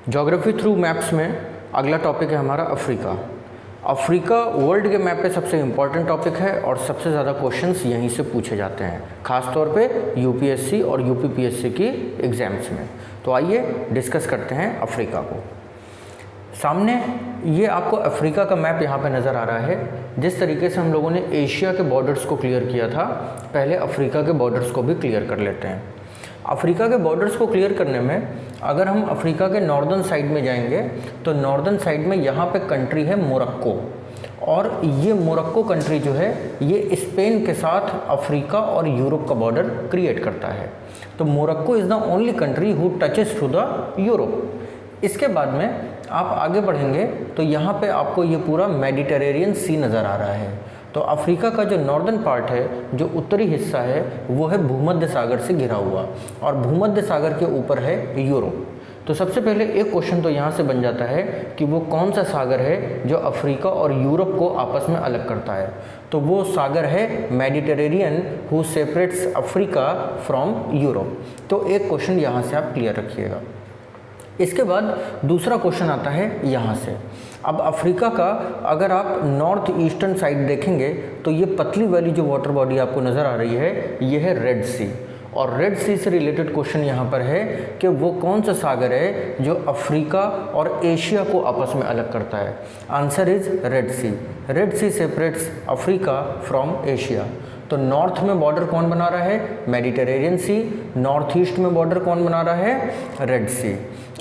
Geography through maps में अगला topic है हमारा अफ्रीका। अफ्रीका वर्ल्ड के मैप पे सबसे इम्पॉर्टेंट टॉपिक है और सबसे ज़्यादा क्वेश्चंस यहीं से पूछे जाते हैं, खासतौर पे यूपीएससी और यूपीपीएससी की एग्ज़ाम्स में। तो आइए डिस्कस करते हैं अफ्रीका को। सामने ये आपको अफ्रीका का मैप यहाँ पे नज़र आ रहा है। जिस तरीके से हम लोगों ने एशिया के बॉर्डर्स को क्लियर किया था, पहले अफ्रीका के बॉर्डर्स को भी क्लियर कर लेते हैं। अफ्रीका के बॉर्डर्स को क्लियर करने में अगर हम अफ्रीका के नॉर्दर्न साइड में जाएंगे तो नॉर्दर्न साइड में यहाँ पे कंट्री है मोरक्को, और ये मोरक्को कंट्री जो है ये स्पेन के साथ अफ्रीका और यूरोप का बॉर्डर क्रिएट करता है। तो Morocco is the only country who touches to the Europe. इसके बाद में आप आगे बढ़ेंगे तो यहाँ पे आपको ये पूरा मेडिटेरेनियन सी नज़र आ रहा है। तो अफ्रीका का जो नॉर्दर्न पार्ट है, जो उत्तरी हिस्सा है, वो है भूमध्य सागर से घिरा हुआ, और भूमध्य सागर के ऊपर है यूरोप। तो सबसे पहले एक क्वेश्चन तो यहाँ से बन जाता है कि वो कौन सा सागर है जो अफ्रीका और यूरोप को आपस में अलग करता है। तो वो सागर है Mediterranean who separates Africa from Europe. तो एक क्वेश्चन यहाँ से आप क्लियर रखिएगा। इसके बाद दूसरा क्वेश्चन आता है यहाँ से। अब अफ्रीका का अगर आप नॉर्थ ईस्टर्न साइड देखेंगे तो ये पतली वाली जो वाटर बॉडी आपको नज़र आ रही है, ये है रेड सी। और रेड सी से रिलेटेड क्वेश्चन यहाँ पर है कि वो कौन सा सागर है जो अफ्रीका और एशिया को आपस में अलग करता है। Answer is Red Sea. Red Sea separates Africa from Asia. तो नॉर्थ में बॉर्डर कौन बना रहा है? Mediterranean Sea. नॉर्थ ईस्ट में बॉर्डर कौन बना रहा है? Red Sea.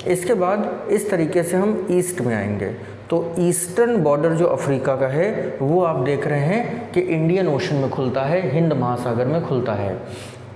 इसके बाद इस तरीके से हम ईस्ट में आएंगे तो ईस्टर्न बॉर्डर जो अफ्रीका का है वो आप देख रहे हैं कि इंडियन ओशन में खुलता है, हिंद महासागर में खुलता है।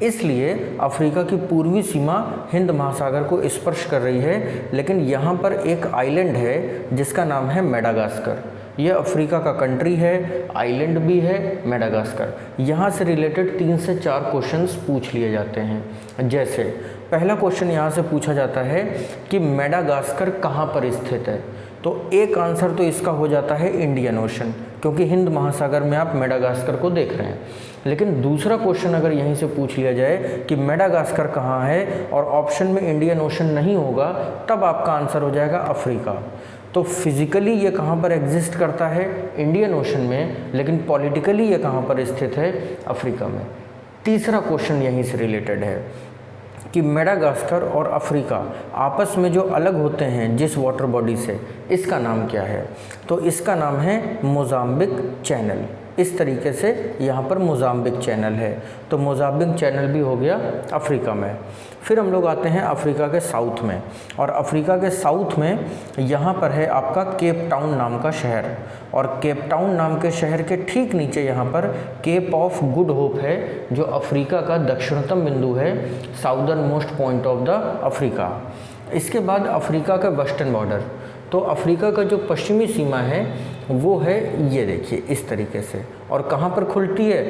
इसलिए अफ्रीका की पूर्वी सीमा हिंद महासागर को स्पर्श कर रही है। लेकिन यहाँ पर एक आइलैंड है जिसका नाम है मेडागास्कर। ये अफ्रीका का कंट्री है, आइलैंड भी है मेडागास्कर। यहाँ से रिलेटेड 3 से 4 क्वेश्चंस पूछ लिए जाते हैं। जैसे पहला क्वेश्चन यहाँ से पूछा जाता है कि मेडागास्कर कहाँ पर स्थित है। तो एक आंसर तो इसका हो जाता है इंडियन ओशन, क्योंकि हिंद महासागर में आप मेडागास्कर को देख रहे हैं। लेकिन दूसरा क्वेश्चन अगर यहीं से पूछ लिया जाए कि मेडागास्कर कहाँ है और ऑप्शन में इंडियन ओशन नहीं होगा, तब आपका आंसर हो जाएगा अफ्रीका। तो फिजिकली ये कहाँ पर एग्जिस्ट करता है? इंडियन ओशन में। लेकिन पॉलिटिकली ये कहाँ पर स्थित है? अफ्रीका में। तीसरा क्वेश्चन यहीं से रिलेटेड है कि मेडागास्कर और अफ्रीका आपस में जो अलग होते हैं जिस वाटर बॉडी से, इसका नाम क्या है? तो इसका नाम है मोजाम्बिक चैनल। इस तरीके से यहाँ पर मोजाम्बिक चैनल है। तो मोजाम्बिक चैनल भी हो गया अफ्रीका में। फिर हम लोग आते हैं अफ्रीका के साउथ में, और अफ्रीका के साउथ में यहाँ पर है आपका केप टाउन नाम का शहर, और केप टाउन नाम के शहर के ठीक नीचे यहाँ पर केप ऑफ गुड होप है, जो अफ्रीका का दक्षिणतम बिंदु है, southern most point of the Africa. इसके बाद अफ्रीका का वेस्टर्न बॉर्डर। तो अफ्रीका का जो पश्चिमी सीमा है वो है, ये देखिए इस तरीके से, और कहाँ पर खुलती है?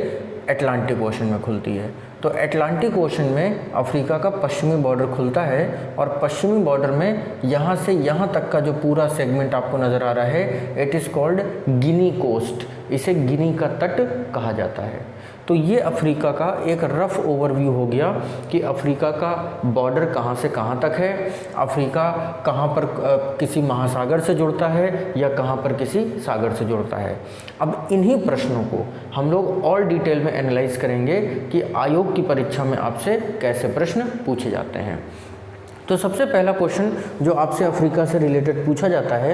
अटलांटिक ओशन में खुलती है। तो अटलांटिक ओशन में अफ्रीका का पश्चिमी बॉर्डर खुलता है, और पश्चिमी बॉर्डर में यहाँ से यहाँ तक का जो पूरा सेगमेंट आपको नज़र आ रहा है, it is called Guinea Coast. इसे गिनी का तट कहा जाता है। तो ये अफ्रीका का एक रफ ओवरव्यू हो गया कि अफ्रीका का बॉर्डर कहाँ से कहाँ तक है, अफ्रीका कहाँ पर किसी महासागर से जुड़ता है या कहाँ पर किसी सागर से जुड़ता है। अब इन्हीं प्रश्नों को हम लोग और डिटेल में एनालाइज करेंगे कि आयोग की परीक्षा में आपसे कैसे प्रश्न पूछे जाते हैं। तो सबसे पहला क्वेश्चन जो आपसे अफ्रीका से रिलेटेड पूछा जाता है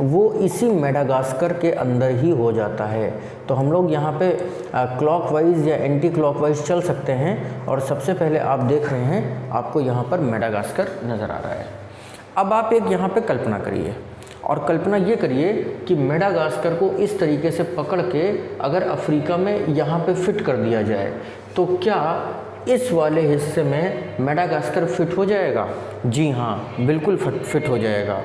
वो इसी मेडागास्कर के अंदर ही हो जाता है। तो हम लोग यहाँ पे क्लॉकवाइज या एंटी क्लॉकवाइज चल सकते हैं, और सबसे पहले आप देख रहे हैं आपको यहाँ पर मेडागास्कर नज़र आ रहा है। अब आप एक यहाँ पे कल्पना करिए, और कल्पना ये करिए कि मेडागास्कर को इस तरीके से पकड़ के अगर अफ्रीका में यहाँ पे फिट कर दिया जाए तो क्या इस वाले हिस्से में मेडागास्कर फिट हो जाएगा? जी हाँ, बिल्कुल फिट हो जाएगा।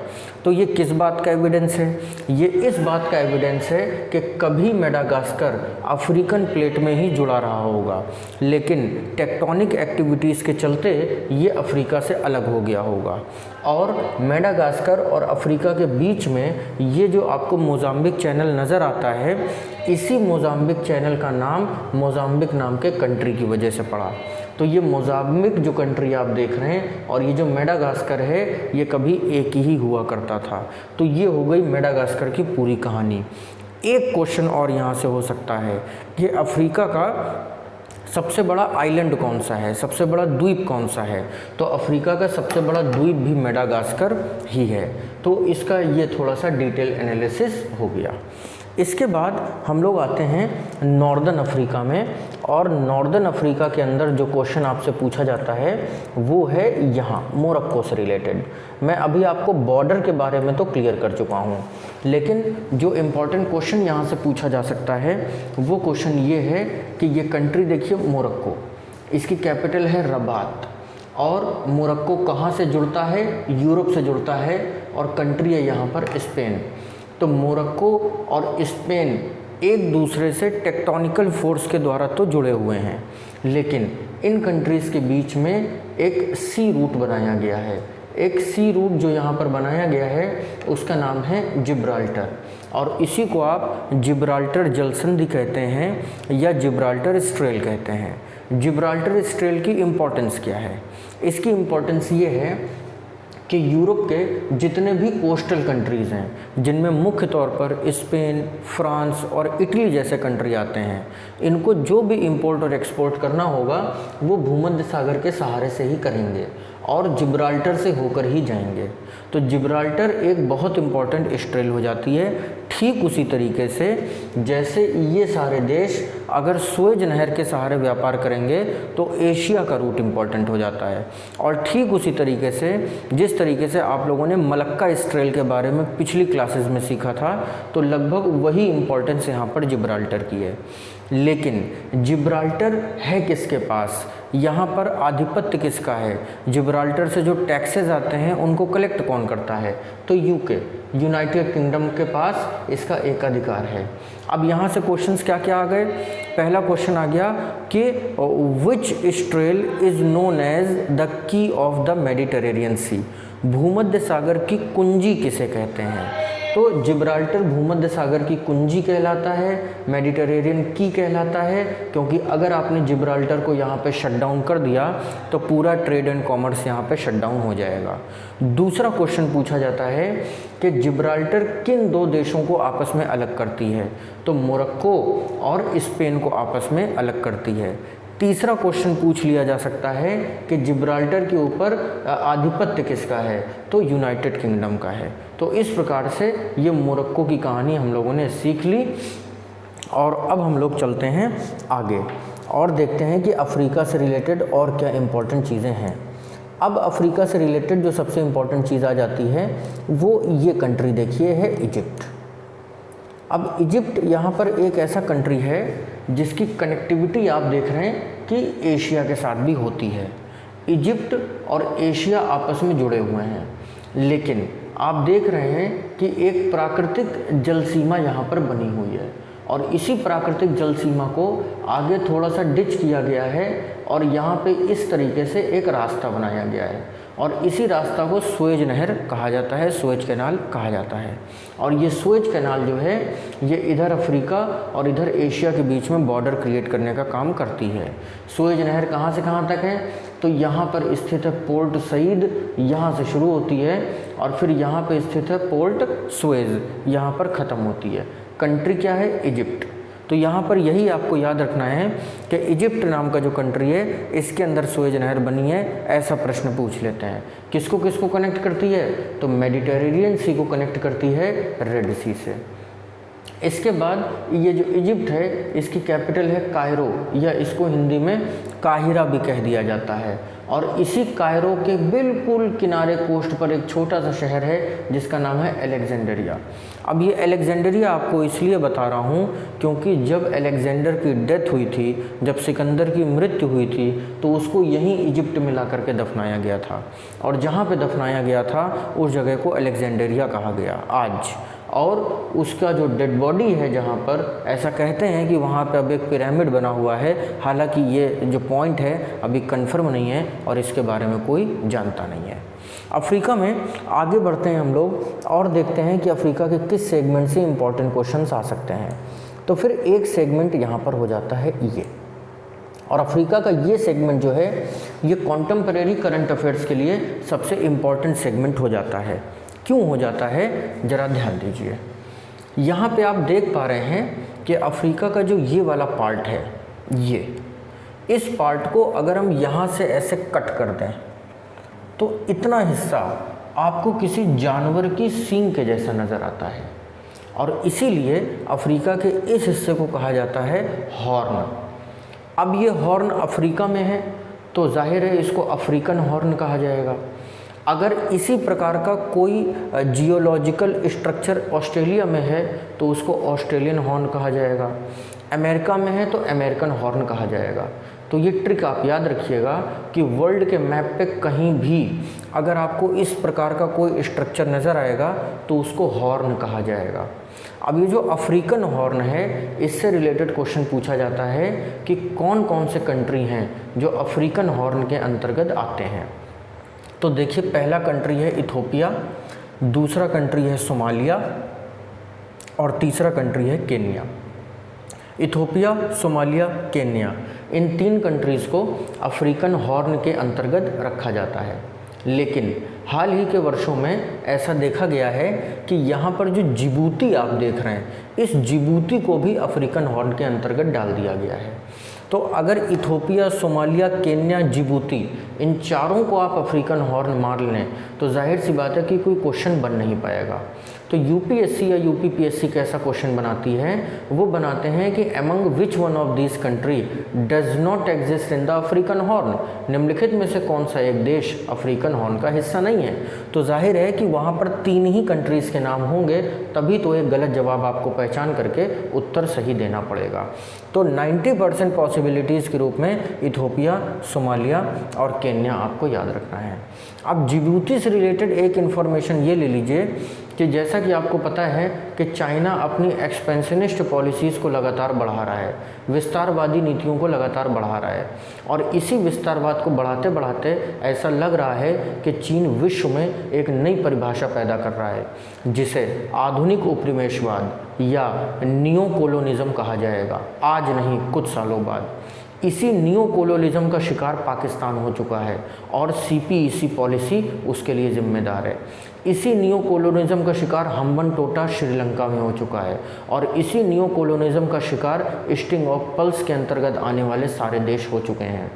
तो ये किस बात का एविडेंस है? ये इस बात का एविडेंस है कि कभी मेडागास्कर अफ्रीकन प्लेट में ही जुड़ा रहा होगा, लेकिन टेक्टोनिक एक्टिविटीज़ के चलते ये अफ्रीका से अलग हो गया होगा। और मेडागास्कर और अफ्रीका के बीच में ये जो आपको मोजाम्बिक चैनल नज़र आता है, इसी मोजाम्बिक चैनल का नाम मोजाम्बिक नाम के कंट्री की वजह से पड़ा। तो ये मोज़ाम्बिक जो कंट्री आप देख रहे हैं और ये जो मेडागास्कर है ये कभी एक ही हुआ करता था। तो ये हो गई मेडागास्कर की पूरी कहानी। एक क्वेश्चन और यहाँ से हो सकता है कि अफ्रीका का सबसे बड़ा आइलैंड कौन सा है, सबसे बड़ा द्वीप कौन सा है? तो अफ्रीका का सबसे बड़ा द्वीप भी मेडागास्कर ही है। तो इसका ये थोड़ा सा डिटेल एनालिसिस हो गया। इसके बाद हम लोग आते हैं नॉर्दर्न अफ्रीका में, और नॉर्दर्न अफ्रीका के अंदर जो क्वेश्चन आपसे पूछा जाता है वो है यहाँ मोरक्को से रिलेटेड। मैं अभी आपको बॉर्डर के बारे में तो क्लियर कर चुका हूँ, लेकिन जो इम्पोर्टेंट क्वेश्चन यहाँ से पूछा जा सकता है वो क्वेश्चन ये है कि ये कंट्री देखिए मोरक्को, इसकी कैपिटल है रबात, और मोरक्को कहाँ से जुड़ता है? यूरोप से जुड़ता है, और कंट्री है यहाँ पर स्पेन। तो मोरक्को और स्पेन एक दूसरे से टेक्टोनिकल फोर्स के द्वारा तो जुड़े हुए हैं, लेकिन इन कंट्रीज़ के बीच में एक सी रूट बनाया गया है। एक सी रूट जो यहाँ पर बनाया गया है उसका नाम है जिब्राल्टर, और इसी को आप जिब्राल्टर जलसंधि कहते हैं या जिब्राल्टर स्ट्रेल कहते हैं। जिब्राल्टर स्ट्रेल की इम्पोर्टेंस क्या है? इसकी इम्पोर्टेंस ये है कि यूरोप के जितने भी कोस्टल कंट्रीज़ हैं, जिनमें मुख्य तौर पर स्पेन, फ्रांस और इटली जैसे कंट्री आते हैं, इनको जो भी इंपोर्ट और एक्सपोर्ट करना होगा वो भूमध्य सागर के सहारे से ही करेंगे और जिब्राल्टर से होकर ही जाएंगे। तो जिब्राल्टर एक बहुत इम्पॉर्टेंट स्ट्रेल हो जाती है। ठीक उसी तरीके से जैसे ये सारे देश अगर सुएज नहर के सहारे व्यापार करेंगे तो एशिया का रूट इम्पॉर्टेंट हो जाता है, और ठीक उसी तरीके से जिस तरीके से आप लोगों ने मलक्का स्ट्रेल के बारे में पिछली क्लासेस में सीखा था, तो लगभग वही इम्पोर्टेंस यहाँ पर जिब्राल्टर की है। लेकिन जिब्राल्टर है किसके पास? यहाँ पर आधिपत्य किसका है? जिब्राल्टर से जो टैक्सेस आते हैं उनको कलेक्ट कौन करता है? तो यूके, यूनाइटेड किंगडम के पास इसका एकाधिकार है। अब यहाँ से क्वेश्चंस क्या क्या आ गए? पहला क्वेश्चन आ गया कि which strait is known as the key of the Mediterranean Sea, भूमध्य सागर की कुंजी किसे कहते हैं? तो जिब्राल्टर भूमध्य सागर की कुंजी कहलाता है, मेडिटेरेनियन की कहलाता है, क्योंकि अगर आपने जिब्राल्टर को यहाँ पे शट डाउन कर दिया तो पूरा ट्रेड एंड कॉमर्स यहाँ पे शट डाउन हो जाएगा। दूसरा क्वेश्चन पूछा जाता है कि जिब्राल्टर किन दो देशों को आपस में अलग करती है? तो मोरक्को और स्पेन को आपस में अलग करती है। तीसरा क्वेश्चन पूछ लिया जा सकता है कि जिब्राल्टर के ऊपर आधिपत्य किसका है? तो यूनाइटेड किंगडम का है। तो इस प्रकार से ये मोरक्को की कहानी हम लोगों ने सीख ली, और अब हम लोग चलते हैं आगे और देखते हैं कि अफ्रीका से रिलेटेड और क्या इम्पोर्टेंट चीज़ें हैं। अब अफ्रीका से रिलेटेड जो सबसे इम्पोर्टेंट चीज़ आ जाती है वो ये कंट्री देखिए है इजिप्ट। अब इजिप्ट यहाँ पर एक ऐसा कंट्री है जिसकी कनेक्टिविटी आप देख रहे हैं कि एशिया के साथ भी होती है। इजिप्ट और एशिया आपस में जुड़े हुए हैं, लेकिन आप देख रहे हैं कि एक प्राकृतिक जल सीमा यहाँ पर बनी हुई है, और इसी प्राकृतिक जल सीमा को आगे थोड़ा सा डिच किया गया है, और यहाँ पे इस तरीके से एक रास्ता बनाया गया है, और इसी रास्ता को सुएज नहर कहा जाता है, सुएज कैनाल कहा जाता है। और ये सुएज कैनाल जो है ये इधर अफ्रीका और इधर एशिया के बीच में बॉर्डर क्रिएट करने का काम करती है। सुएज नहर कहाँ से कहाँ तक है? तो यहाँ पर स्थित है पोर्ट सईद, यहाँ से शुरू होती है, और फिर यहाँ पे स्थित है पोर्ट सुएज, यहाँ पर ख़त्म होती है। कंट्री क्या है? इजिप्ट। तो यहाँ पर यही आपको याद रखना है कि इजिप्ट नाम का जो कंट्री है इसके अंदर सुएज नहर बनी है, ऐसा प्रश्न पूछ लेते हैं। किसको किसको कनेक्ट करती है? तो मेडिटेरेनियन सी को कनेक्ट करती है रेड सी से। इसके बाद ये जो इजिप्ट है इसकी कैपिटल है कायरो, या इसको हिंदी में काहिरा भी कह दिया जाता है, और इसी कायरो के बिल्कुल किनारे कोस्ट पर एक छोटा सा शहर है जिसका नाम है अलेक्जेंड्रिया। अब ये अलेक्जेंड्रिया आपको इसलिए बता रहा हूँ क्योंकि जब अलेक्जेंडर की डेथ हुई थी, जब सिकंदर की मृत्यु हुई थी, तो उसको यहीं इजिप्ट में ला करके दफनाया गया था, और जहाँ पे दफनाया गया था उस जगह को अलेक्जेंड्रिया कहा गया आज। और उसका जो डेड बॉडी है जहाँ पर, ऐसा कहते हैं कि वहाँ पे अब एक पिरामिड बना हुआ है, हालांकि ये जो पॉइंट है अभी कंफर्म नहीं है और इसके बारे में कोई जानता नहीं है। अफ्रीका में आगे बढ़ते हैं हम लोग और देखते हैं कि अफ्रीका के किस सेगमेंट से इम्पोर्टेंट क्वेश्चंस आ सकते हैं। तो फिर एक सेगमेंट यहाँ पर हो जाता है ये, और अफ्रीका का ये सेगमेंट जो है ये कॉन्टेम्परेरी करंट अफेयर्स के लिए सबसे इम्पॉर्टेंट सेगमेंट हो जाता है। क्यों हो जाता है, ज़रा ध्यान दीजिए। यहाँ पे आप देख पा रहे हैं कि अफ्रीका का जो ये वाला पार्ट है, ये इस पार्ट को अगर हम यहाँ से ऐसे कट कर दें तो इतना हिस्सा आपको किसी जानवर की सींग के जैसा नज़र आता है, और इसीलिए अफ्रीका के इस हिस्से को कहा जाता है हॉर्न। अब ये हॉर्न अफ्रीका में है तो जाहिर है इसको अफ्रीकन हॉर्न कहा जाएगा। अगर इसी प्रकार का कोई जियोलॉजिकल स्ट्रक्चर ऑस्ट्रेलिया में है तो उसको ऑस्ट्रेलियन हॉर्न कहा जाएगा, अमेरिका में है तो अमेरिकन हॉर्न कहा जाएगा। तो ये ट्रिक आप याद रखिएगा कि वर्ल्ड के मैप पे कहीं भी अगर आपको इस प्रकार का कोई स्ट्रक्चर नज़र आएगा तो उसको हॉर्न कहा जाएगा। अब ये जो अफ्रीकन हॉर्न है इससे रिलेटेड क्वेश्चन पूछा जाता है कि कौन कौन से कंट्री हैं जो अफ्रीकन हॉर्न के अंतर्गत आते हैं। तो देखिए, पहला कंट्री है इथोपिया, दूसरा कंट्री है सोमालिया और तीसरा कंट्री है केन्या। इथोपिया, सोमालिया, केन्या, इन 3 कंट्रीज़ को अफ्रीकन हॉर्न के अंतर्गत रखा जाता है। लेकिन हाल ही के वर्षों में ऐसा देखा गया है कि यहाँ पर जो जिबूती आप देख रहे हैं, इस जिबूती को भी अफ्रीकन हॉर्न के अंतर्गत डाल दिया गया है। तो अगर इथोपिया, सोमालिया, केन्या, जिबूती, इन चारों को आप अफ्रीकन हॉर्न मार लें तो जाहिर सी बात है कि कोई क्वेश्चन बन नहीं पाएगा। तो यूपीएससी या यूपीपीएससी कैसा क्वेश्चन बनाती है, वो बनाते हैं कि among which one of this country does not exist in the African horn, निम्नलिखित में से कौन सा एक देश अफ्रीकन हॉर्न का हिस्सा नहीं है। तो जाहिर है कि वहाँ पर 3 ही कंट्रीज़ के नाम होंगे, तभी तो एक गलत जवाब आपको पहचान करके उत्तर सही देना पड़ेगा। तो 90% पॉसिबिलिटीज़ के रूप में इथोपिया, सोमालिया और केन्या आपको याद रखना है। अब जिबूती से रिलेटेड एक इन्फॉर्मेशन ये ले लीजिए कि जैसा कि आपको पता है कि चाइना अपनी एक्सपेंशनिस्ट पॉलिसीज़ को लगातार बढ़ा रहा है, विस्तारवादी नीतियों को लगातार बढ़ा रहा है, और इसी विस्तारवाद को बढ़ाते बढ़ाते ऐसा लग रहा है कि चीन विश्व में एक नई परिभाषा पैदा कर रहा है जिसे आधुनिक उपनिवेशवाद या नियो कोलोनिज्म कहा जाएगा, आज नहीं कुछ सालों बाद। इसी नियो कोलोनिज्म का शिकार पाकिस्तान हो चुका है और सीपीईसी पॉलिसी उसके लिए जिम्मेदार है। इसी नियो कोलोनिज्म का शिकार हम्बनटोटा श्रीलंका में हो चुका है, और इसी नियो कोलोनिज्म का शिकार स्ट्रिंग ऑफ पल्स के अंतर्गत आने वाले सारे देश हो चुके हैं।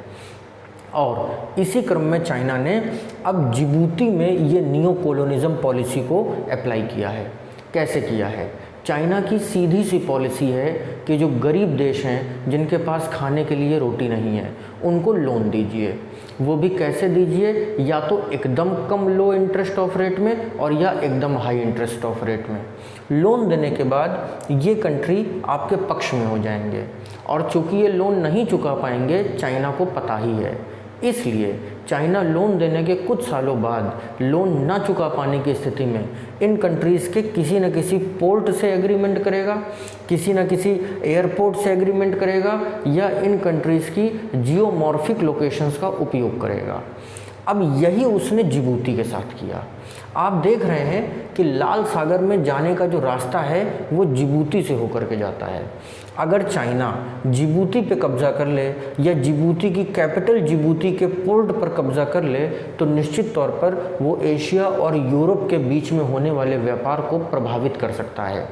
और इसी क्रम में चाइना ने अब जिबूती में ये नियो कोलोनिज्म पॉलिसी को अप्लाई किया है। कैसे किया है? चाइना की सीधी सी पॉलिसी है कि जो गरीब देश हैं जिनके पास खाने के लिए रोटी नहीं है उनको लोन दीजिए। वो भी कैसे दीजिए? या तो एकदम कम लो इंटरेस्ट ऑफ रेट में और या एकदम हाई इंटरेस्ट ऑफ रेट में। लोन देने के बाद ये कंट्री आपके पक्ष में हो जाएंगे, और चूँकि ये लोन नहीं चुका पाएंगे चाइना को पता ही है, इसलिए चाइना लोन देने के कुछ सालों बाद लोन ना चुका पाने की स्थिति में इन कंट्रीज़ के किसी न किसी पोर्ट से एग्रीमेंट करेगा, किसी न किसी एयरपोर्ट से एग्रीमेंट करेगा, या इन कंट्रीज़ की जियोमॉर्फिक लोकेशंस का उपयोग करेगा। अब यही उसने जिबूती के साथ किया। आप देख रहे हैं कि लाल सागर में जाने का जो रास्ता है वो जिबूती से होकर के जाता है। अगर चाइना जिबूती पे कब्ज़ा कर ले या जिबूती की कैपिटल जिबूती के पोर्ट पर कब्ज़ा कर ले तो निश्चित तौर पर वो एशिया और यूरोप के बीच में होने वाले व्यापार को प्रभावित कर सकता है।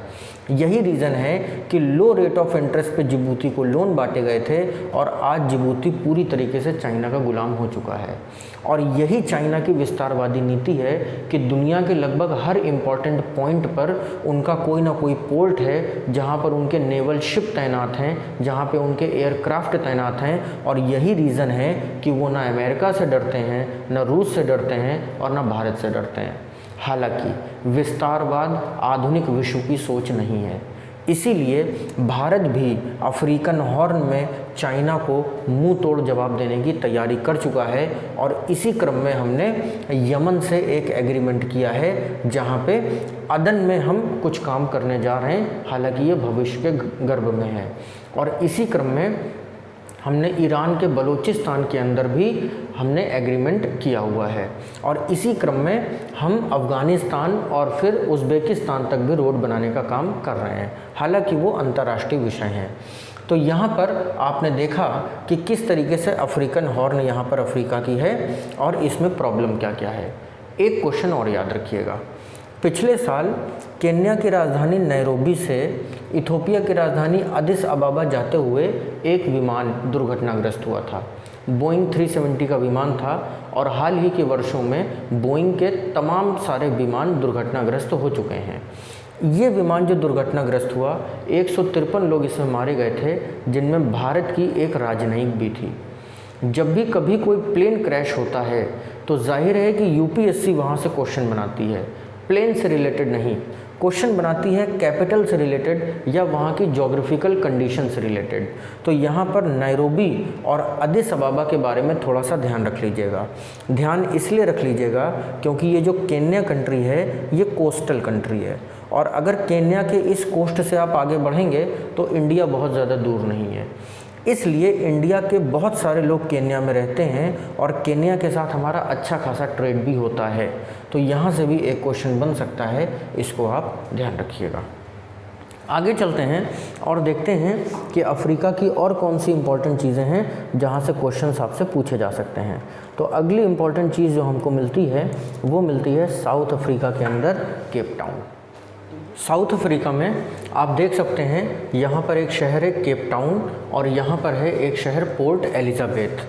यही रीज़न है कि लो रेट ऑफ इंटरेस्ट पे जिबूती को लोन बांटे गए थे, और आज जिबूती पूरी तरीके से चाइना का गुलाम हो चुका है। और यही चाइना की विस्तारवादी नीति है कि दुनिया के लगभग हर इम्पॉर्टेंट पॉइंट पर उनका कोई ना कोई पोर्ट है जहां पर उनके नेवल शिप तैनात हैं, जहां पे उनके एयरक्राफ्ट तैनात हैं। और यही रीज़न है कि वो ना अमेरिका से डरते हैं, ना रूस से डरते हैं, और ना भारत से डरते हैं। हालांकि विस्तारवाद आधुनिक विश्व की सोच नहीं है, इसीलिए भारत भी अफ्रीकन हॉर्न में चाइना को मुंह तोड़ जवाब देने की तैयारी कर चुका है। और इसी क्रम में हमने यमन से एक एग्रीमेंट किया है जहां पे अदन में हम कुछ काम करने जा रहे हैं, हालांकि ये भविष्य के गर्भ में है। और इसी क्रम में हमने ईरान के बलूचिस्तान के अंदर भी हमने एग्रीमेंट किया हुआ है, और इसी क्रम में हम अफ़गानिस्तान और फिर उज़्बेकिस्तान तक भी रोड बनाने का काम कर रहे हैं, हालांकि वो अंतर्राष्ट्रीय विषय हैं। तो यहाँ पर आपने देखा कि किस तरीके से अफ्रीकन हॉर्न यहाँ पर अफ्रीका की है और इसमें प्रॉब्लम क्या क्या है। एक क्वेश्चन और याद रखिएगा, पिछले साल केन्या की राजधानी नैरोबी से इथोपिया की राजधानी अदिस अबाबा जाते हुए एक विमान दुर्घटनाग्रस्त हुआ था। बोइंग 370 का विमान था और हाल ही के वर्षों में बोइंग के तमाम सारे विमान दुर्घटनाग्रस्त हो चुके हैं। ये विमान जो दुर्घटनाग्रस्त हुआ, 153 लोग इसमें मारे गए थे, जिनमें भारत की एक राजनयिक भी थी। जब भी कभी कोई प्लेन क्रैश होता है तो जाहिर है कि यूपीएससी वहाँ से क्वेश्चन बनाती है, प्लेन से रिलेटेड नहीं, क्वेश्चन बनाती है कैपिटल से रिलेटेड या वहाँ की जोग्राफिकल कंडीशन से रिलेटेड। तो यहाँ पर नैरोबी और अदिस अबाबा के बारे में थोड़ा सा ध्यान रख लीजिएगा। ध्यान इसलिए रख लीजिएगा क्योंकि ये जो केन्या कंट्री है ये कोस्टल कंट्री है, और अगर केन्या के इस कोस्ट से आप आगे बढ़ेंगे तो इंडिया बहुत ज़्यादा दूर नहीं है। इसलिए इंडिया के बहुत सारे लोग केन्या में रहते हैं और केन्या के साथ हमारा अच्छा खासा ट्रेड भी होता है। तो यहाँ से भी एक क्वेश्चन बन सकता है, इसको आप ध्यान रखिएगा। आगे चलते हैं और देखते हैं कि अफ्रीका की और कौन सी इंपॉर्टेंट चीज़ें हैं जहाँ से क्वेश्चंस आपसे पूछे जा सकते हैं। तो अगली इंपॉर्टेंट चीज़ जो हमको मिलती है वो मिलती है साउथ अफ्रीका के अंदर केप टाउन। साउथ अफ्रीका में आप देख सकते हैं यहाँ पर एक शहर है केप टाउन और यहाँ पर है एक शहर पोर्ट एलिज़ाबेथ।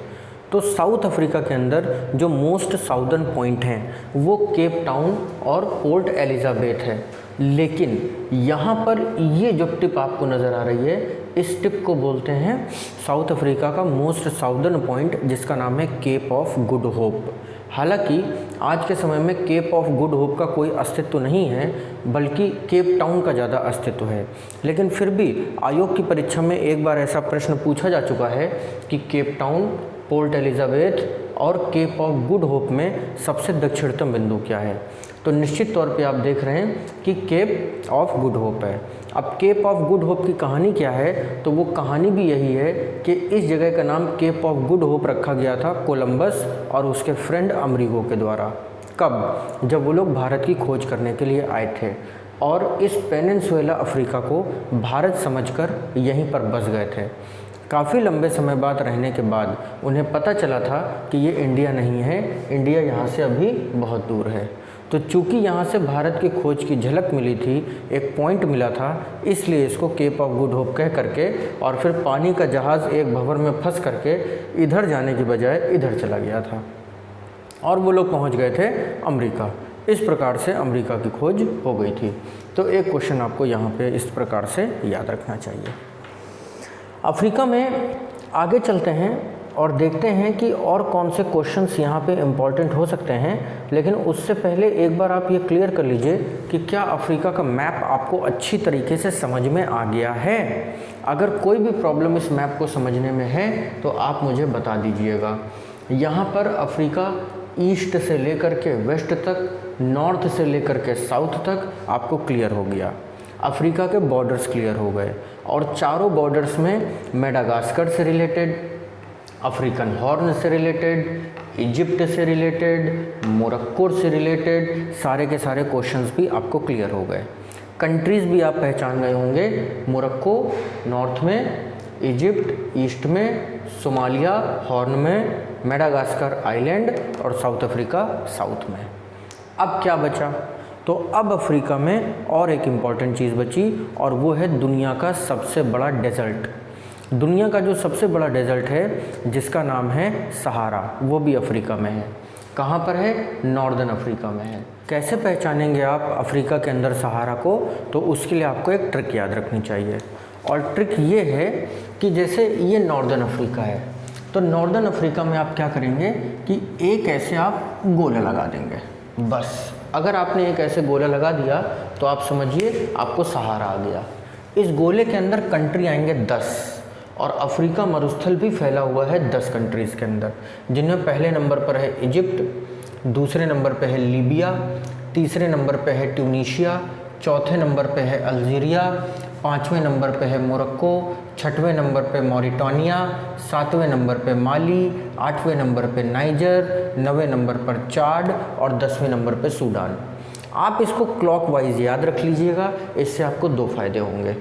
तो साउथ अफ्रीका के अंदर जो मोस्ट साउदर्न पॉइंट हैं वो केप टाउन और पोर्ट एलिज़ाबेथ है। लेकिन यहाँ पर ये जो टिप आपको नज़र आ रही है, इस टिप को बोलते हैं साउथ अफ्रीका का मोस्ट साउदर्न पॉइंट, जिसका नाम है केप ऑफ गुड होप। हालांकि आज के समय में केप ऑफ गुड होप का कोई अस्तित्व नहीं है, बल्कि केप टाउन का ज़्यादा अस्तित्व है। लेकिन फिर भी आयोग की परीक्षा में एक बार ऐसा प्रश्न पूछा जा चुका है कि केप टाउन, पोर्ट एलिज़ाबेथ और केप ऑफ गुड होप में सबसे दक्षिणतम बिंदु क्या है। तो निश्चित तौर पे आप देख रहे हैं कि केप ऑफ गुड होप है। अब केप ऑफ गुड होप की कहानी क्या है, तो वो कहानी भी यही है कि इस जगह का नाम केप ऑफ गुड होप रखा गया था कोलंबस और उसके फ्रेंड अमरीगो के द्वारा। कब? जब वो लोग भारत की खोज करने के लिए आए थे और इस पेनिनसुला अफ्रीका को भारत समझकर यहीं पर बस गए थे। काफ़ी लंबे समय बाद रहने के बाद उन्हें पता चला था कि ये इंडिया नहीं है, इंडिया यहाँ से अभी बहुत दूर है। तो चूँकि यहाँ से भारत की खोज की झलक मिली थी, एक पॉइंट मिला था, इसलिए इसको केप ऑफ गुड होप कह करके और फिर पानी का जहाज़ एक भंवर में फंस करके इधर जाने की बजाय इधर चला गया था और वो लोग पहुँच गए थे अमेरिका। इस प्रकार से अमेरिका की खोज हो गई थी। तो एक क्वेश्चन आपको यहाँ पे इस प्रकार से याद रखना चाहिए। अफ्रीका में आगे चलते हैं और देखते हैं कि और कौन से क्वेश्चंस यहाँ पे इम्पॉर्टेंट हो सकते हैं। लेकिन उससे पहले एक बार आप ये क्लियर कर लीजिए कि क्या अफ्रीका का मैप आपको अच्छी तरीके से समझ में आ गया है। अगर कोई भी प्रॉब्लम इस मैप को समझने में है तो आप मुझे बता दीजिएगा। यहाँ पर अफ्रीका ईस्ट से लेकर के वेस्ट तक, नॉर्थ से लेकर के साउथ तक आपको क्लियर हो गया। अफ्रीका के बॉर्डर्स क्लियर हो गए और चारों बॉर्डर्स में मेडागास्कर से रिलेटेड, अफ्रीकन हॉर्न से रिलेटेड, इजिप्ट से रिलेटेड, मोरक्को से रिलेटेड सारे के सारे क्वेश्चंस भी आपको क्लियर हो गए। कंट्रीज़ भी आप पहचान गए होंगे, मोरक्को नॉर्थ में, इजिप्ट ईस्ट में, सोमालिया हॉर्न में, मेडागास्कर आइलैंड और साउथ अफ्रीका साउथ में। अब क्या बचा? तो अब अफ्रीका में और एक इम्पॉर्टेंट चीज़ बची और वो है दुनिया का सबसे बड़ा डेजर्ट। दुनिया का जो सबसे बड़ा डेजर्ट है जिसका नाम है सहारा, वो भी अफ्रीका में है। कहाँ पर है? नॉर्दर्न अफ्रीका में है। कैसे पहचानेंगे आप अफ्रीका के अंदर सहारा को? तो उसके लिए आपको एक ट्रिक याद रखनी चाहिए और ट्रिक ये है कि जैसे ये नॉर्दर्न अफ्रीका है, तो नॉर्दर्न अफ्रीका में आप क्या करेंगे कि एक ऐसे आप गोला लगा देंगे। बस अगर आपने एक ऐसे गोला लगा दिया तो आप समझिए आपको सहारा आ गया। इस गोले के अंदर कंट्री आएंगे 10 और अफ्रीका मरुस्थल भी फैला हुआ है 10 कंट्रीज़ के अंदर, जिनमें पहले नंबर पर है इजिप्ट, दूसरे नंबर पे है लीबिया, तीसरे नंबर पे है ट्यूनीशिया, चौथे नंबर पे है अल्जीरिया, पाँचवें नंबर पे है मोरक्को, छठवें नंबर पे मॉरिटानिया, सातवें नंबर पे माली, आठवें नंबर पे नाइजर, नवें नंबर पर चाड और 10वें नंबर पे सूडान। आप इसको क्लॉकवाइज याद रख लीजिएगा, इससे आपको 2 फायदे होंगे।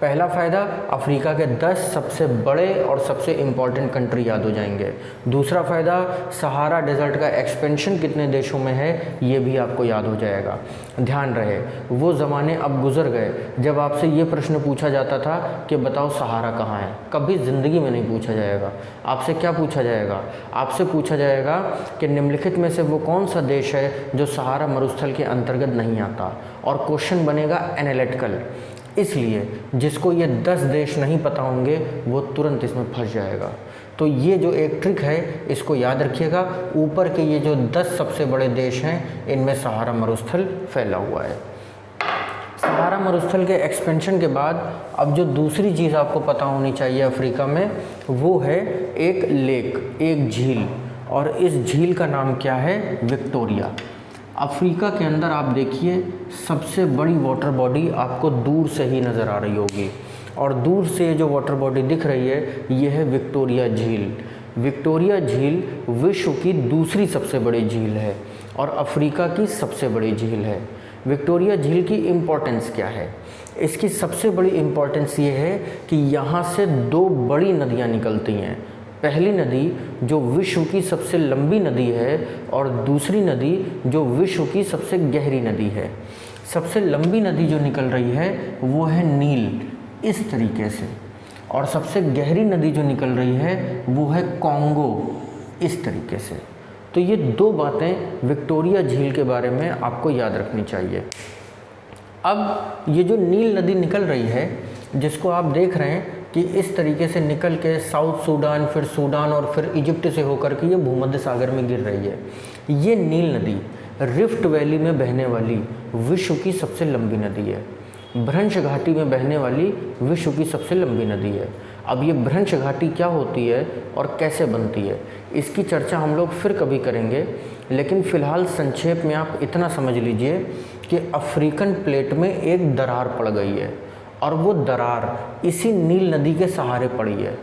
पहला फ़ायदा, अफ्रीका के 10 सबसे बड़े और सबसे इम्पॉर्टेंट कंट्री याद हो जाएंगे। दूसरा फ़ायदा, सहारा डेजर्ट का एक्सपेंशन कितने देशों में है ये भी आपको याद हो जाएगा। ध्यान रहे वो ज़माने अब गुजर गए जब आपसे ये प्रश्न पूछा जाता था कि बताओ सहारा कहाँ है। कभी ज़िंदगी में नहीं पूछा जाएगा। आपसे क्या पूछा जाएगा? आपसे पूछा जाएगा कि निम्नलिखित में से वो कौन सा देश है जो सहारा मरुस्थल के अंतर्गत नहीं आता, और क्वेश्चन बनेगा एनालिटिकल। इसलिए जिसको ये 10 देश नहीं पता होंगे वो तुरंत इसमें फंस जाएगा। तो ये जो एक ट्रिक है इसको याद रखिएगा। ऊपर के ये जो 10 सबसे बड़े देश हैं इनमें सहारा मरुस्थल फैला हुआ है। सहारा मरुस्थल के एक्सपेंशन के बाद अब जो दूसरी चीज़ आपको पता होनी चाहिए अफ्रीका में, वो है एक लेक, एक झील, और इस झील का नाम क्या है? विक्टोरिया। अफ्रीका के अंदर आप देखिए सबसे बड़ी वाटर बॉडी आपको दूर से ही नज़र आ रही होगी, और दूर से जो वाटर बॉडी दिख रही है ये है विक्टोरिया झील। विक्टोरिया झील विश्व की दूसरी सबसे बड़ी झील है और अफ्रीका की सबसे बड़ी झील है। विक्टोरिया झील की इम्पोर्टेंस क्या है? इसकी सबसे बड़ी इम्पोर्टेंस ये है कि यहाँ से 2 बड़ी नदियाँ निकलती हैं। पहली नदी जो विश्व की सबसे लंबी नदी है और दूसरी नदी जो विश्व की सबसे गहरी नदी है। सबसे लंबी नदी जो निकल रही है वो है नील, इस तरीके से, और सबसे गहरी नदी जो निकल रही है वो है कॉन्गो, इस तरीके से। तो ये 2 बातें विक्टोरिया झील के बारे में आपको याद रखनी चाहिए। अब ये जो नील नदी निकल रही है जिसको आप देख रहे हैं कि इस तरीके से निकल के साउथ सूडान, फिर सूडान और फिर इजिप्ट से होकर के ये भूमध्य सागर में गिर रही है। ये नील नदी रिफ्ट वैली में बहने वाली विश्व की सबसे लंबी नदी है। भ्रंश घाटी में बहने वाली विश्व की सबसे लंबी नदी है। अब ये भ्रंश घाटी क्या होती है और कैसे बनती है इसकी चर्चा हम लोग फिर कभी करेंगे, लेकिन फ़िलहाल संक्षेप में आप इतना समझ लीजिए कि अफ्रीकन प्लेट में एक दरार पड़ गई है और वो दरार इसी नील नदी के सहारे पड़ी है।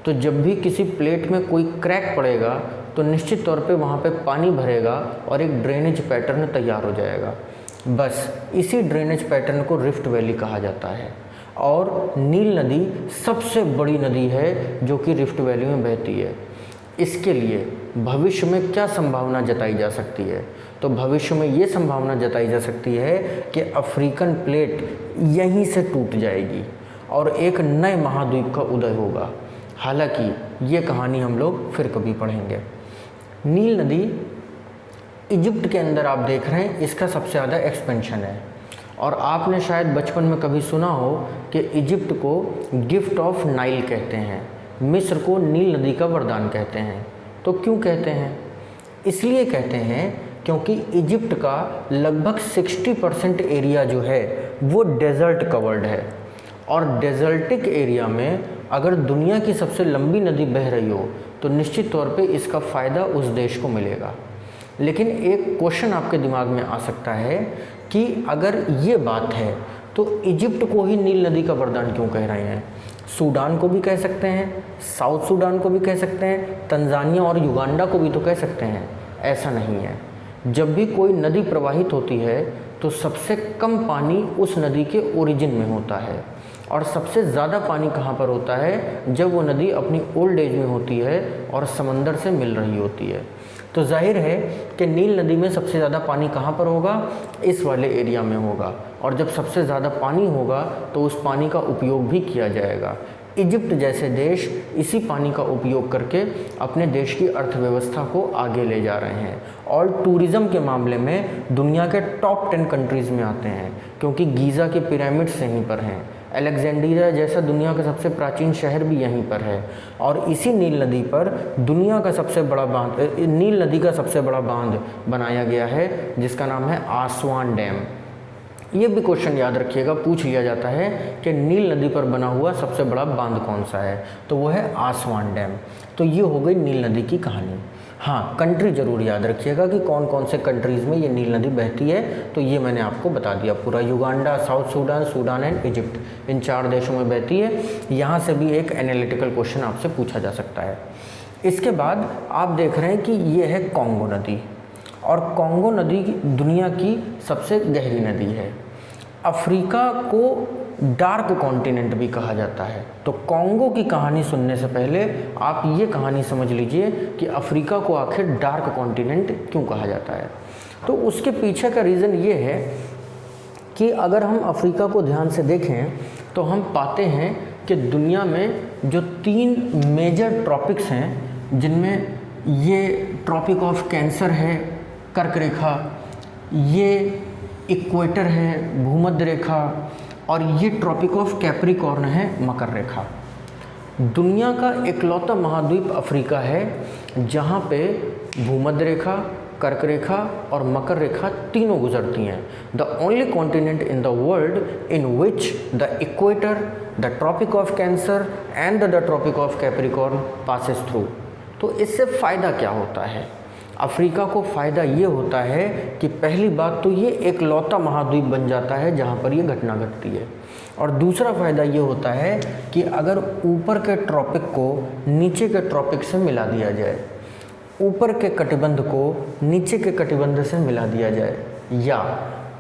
तो जब भी किसी प्लेट में कोई क्रैक पड़ेगा तो निश्चित तौर पे वहाँ पे पानी भरेगा और एक ड्रेनेज पैटर्न तैयार हो जाएगा। बस इसी ड्रेनेज पैटर्न को रिफ्ट वैली कहा जाता है, और नील नदी सबसे बड़ी नदी है जो कि रिफ्ट वैली में बहती है। इसके लिए भविष्य में क्या संभावना जताई जा सकती है? तो भविष्य में ये संभावना जताई जा सकती है कि अफ्रीकन प्लेट यहीं से टूट जाएगी और एक नए महाद्वीप का उदय होगा। हालांकि ये कहानी हम लोग फिर कभी पढ़ेंगे। नील नदी इजिप्ट के अंदर आप देख रहे हैं इसका सबसे ज़्यादा एक्सपेंशन है, और आपने शायद बचपन में कभी सुना हो कि इजिप्ट को गिफ्ट ऑफ नाइल कहते हैं, मिस्र को नील नदी का वरदान कहते हैं। तो क्यों कहते हैं? इसलिए कहते हैं क्योंकि इजिप्ट का लगभग 60% एरिया जो है वो डेजर्ट कवर्ड है, और डेजर्टिक एरिया में अगर दुनिया की सबसे लंबी नदी बह रही हो तो निश्चित तौर पे इसका फ़ायदा उस देश को मिलेगा। लेकिन एक क्वेश्चन आपके दिमाग में आ सकता है कि अगर ये बात है तो इजिप्ट को ही नील नदी का वरदान क्यों कह रहे हैं? सूडान को भी कह सकते हैं, साउथ सूडान को भी कह सकते हैं, तंजानिया और युगांडा को भी तो कह सकते हैं। ऐसा नहीं है। जब भी कोई नदी प्रवाहित होती है तो सबसे कम पानी उस नदी के ओरिजिन में होता है, और सबसे ज़्यादा पानी कहाँ पर होता है? जब वो नदी अपनी ओल्ड एज में होती है और समंदर से मिल रही होती है। तो जाहिर है कि नील नदी में सबसे ज़्यादा पानी कहाँ पर होगा? इस वाले एरिया में होगा, और जब सबसे ज़्यादा पानी होगा तो उस पानी का उपयोग भी किया जाएगा। इजिप्ट जैसे देश इसी पानी का उपयोग करके अपने देश की अर्थव्यवस्था को आगे ले जा रहे हैं, और टूरिज़्म के मामले में दुनिया के टॉप 10 कंट्रीज़ में आते हैं, क्योंकि गीज़ा के पिरामिड्स यहीं पर हैं, अलेक्जेंड्रिया जैसा दुनिया का सबसे प्राचीन शहर भी यहीं पर है, और इसी नील नदी पर दुनिया का सबसे बड़ा बांध, नील नदी का सबसे बड़ा बांध बनाया गया है जिसका नाम है आसवान डैम। ये भी क्वेश्चन याद रखिएगा, पूछ लिया जाता है कि नील नदी पर बना हुआ सबसे बड़ा बांध कौन सा है? तो वो है आसवान डैम। तो ये हो गई नील नदी की कहानी। हाँ, कंट्री ज़रूर याद रखिएगा कि कौन कौन से कंट्रीज़ में ये नील नदी बहती है। तो ये मैंने आपको बता दिया पूरा, Uganda, South Sudan, Sudan and Egypt, इन 4 देशों में बहती है। यहाँ से भी एक एनालिटिकल क्वेश्चन आपसे पूछा जा सकता है। इसके बाद आप देख रहे हैं कि ये है कॉन्गो नदी, और कॉन्गो नदी दुनिया की सबसे गहरी नदी है। अफ्रीका को डार्क कॉन्टिनेंट भी कहा जाता है। तो कॉन्गो की कहानी सुनने से पहले आप ये कहानी समझ लीजिए कि अफ्रीका को आखिर डार्क कॉन्टिनेंट क्यों कहा जाता है। तो उसके पीछे का रीज़न ये है कि अगर हम अफ्रीका को ध्यान से देखें तो हम पाते हैं कि दुनिया में जो 3 मेजर ट्रॉपिक्स हैं, जिनमें ये ट्रॉपिक ऑफ कैंसर है कर्क रेखा, ये इक्वेटर है भूमध्य रेखा, और ये ट्रॉपिक ऑफ कैप्रिकॉर्न है मकर रेखा। दुनिया का इकलौता महाद्वीप अफ्रीका है जहाँ पे भूमध्य रेखा, कर्क रेखा और मकर रेखा तीनों गुजरती हैं। The only continent in the world in which the equator, the Tropic of Cancer and the Tropic of Capricorn passes through. तो इससे फ़ायदा क्या होता है? अफ्रीका को फ़ायदा ये होता है कि पहली बात तो ये एकलौता महाद्वीप बन जाता है जहाँ पर ये घटना घटती है, और दूसरा फ़ायदा ये होता है कि अगर ऊपर के ट्रॉपिक को नीचे के ट्रॉपिक से मिला दिया जाए, ऊपर के कटिबंध को नीचे के कटिबंध से मिला दिया जाए, या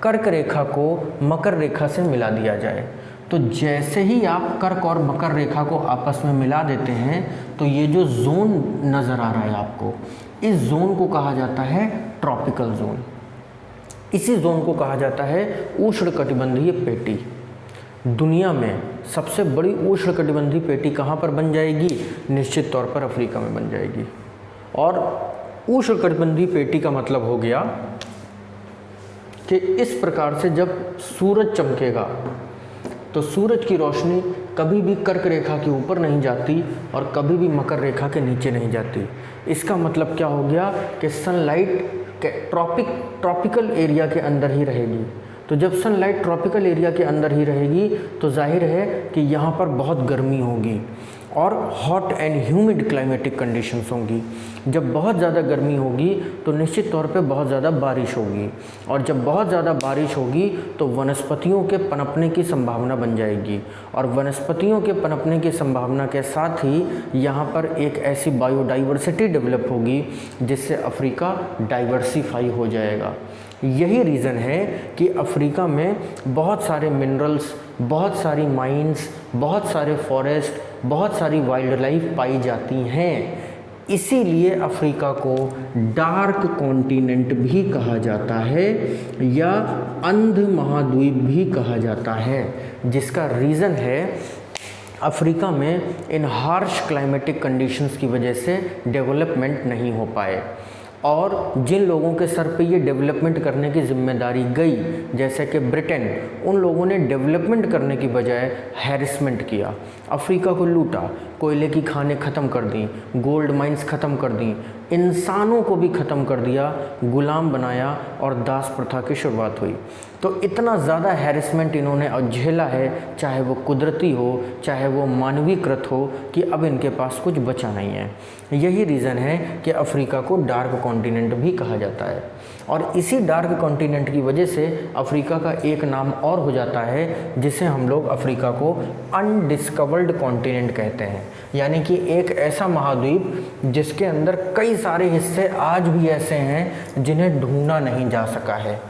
कर्क रेखा को मकर रेखा से मिला दिया जाए, तो जैसे ही आप कर्क और मकर रेखा को आपस में मिला देते हैं तो ये जो जोन नज़र आ रहा है आपको, इस जोन को कहा जाता है ट्रॉपिकल जोन। इसी जोन को कहा जाता है उष्णकटिबंधीय पेटी। दुनिया में सबसे बड़ी उष्णकटिबंधीय पेटी कहाँ पर बन जाएगी? निश्चित तौर पर अफ्रीका में बन जाएगी। और उष्णकटिबंधीय पेटी का मतलब हो गया कि इस प्रकार से जब सूरज चमकेगा तो सूरज की रोशनी कभी भी कर्क रेखा के ऊपर नहीं जाती और कभी भी मकर रेखा के नीचे नहीं जाती। इसका मतलब क्या हो गया कि सनलाइट के ट्रॉपिकल एरिया के अंदर ही रहेगी। तो जब सनलाइट ट्रॉपिकल एरिया के अंदर ही रहेगी तो जाहिर है कि यहाँ पर बहुत गर्मी होगी और hot and humid climatic conditions होंगी। जब बहुत ज़्यादा गर्मी होगी तो निश्चित तौर पे बहुत ज़्यादा बारिश होगी, और जब बहुत ज़्यादा बारिश होगी तो वनस्पतियों के पनपने की संभावना बन जाएगी, और वनस्पतियों के पनपने की संभावना के साथ ही यहाँ पर एक ऐसी बायोडाइवर्सिटी डेवलप होगी जिससे अफ्रीका डाइवर्सिफाई हो जाएगा। यही रीज़न है कि अफ्रीका में बहुत सारे मिनरल्स, बहुत सारी माइंस, बहुत सारे फॉरेस्ट, बहुत सारी वाइल्ड लाइफ पाई जाती हैं। इसीलिए अफ्रीका को डार्क कॉन्टिनेंट भी कहा जाता है या अंध महाद्वीप भी कहा जाता है, जिसका रीज़न है अफ्रीका में इन हार्श क्लाइमेटिक कंडीशंस की वजह से डेवलपमेंट नहीं हो पाए, और जिन लोगों के सर पे ये डेवलपमेंट करने की जिम्मेदारी गई, जैसे कि ब्रिटेन, उन लोगों ने डेवलपमेंट करने की बजाय हैरेसमेंट किया, अफ्रीका को लूटा, कोयले की खानें ख़त्म कर दी, गोल्ड माइंस ख़त्म कर दी, इंसानों को भी ख़त्म कर दिया, गुलाम बनाया और दास प्रथा की शुरुआत हुई। तो इतना ज़्यादा हैरेसमेंट इन्होंने झेला है, चाहे वो कुदरती हो चाहे वो मानवीकृत हो, कि अब इनके पास कुछ बचा नहीं है। यही रीज़न है कि अफ्रीका को डार्क कॉन्टिनेंट भी कहा जाता है, और इसी डार्क कॉन्टिनेंट की वजह से अफ्रीका का एक नाम और हो जाता है, जिसे हम लोग अफ्रीका को अनडिस्कवर्ड कॉन्टिनेंट कहते हैं। यानी कि एक ऐसा महाद्वीप जिसके अंदर कई सारे हिस्से आज भी ऐसे हैं जिन्हें ढूंढा नहीं जा सका है।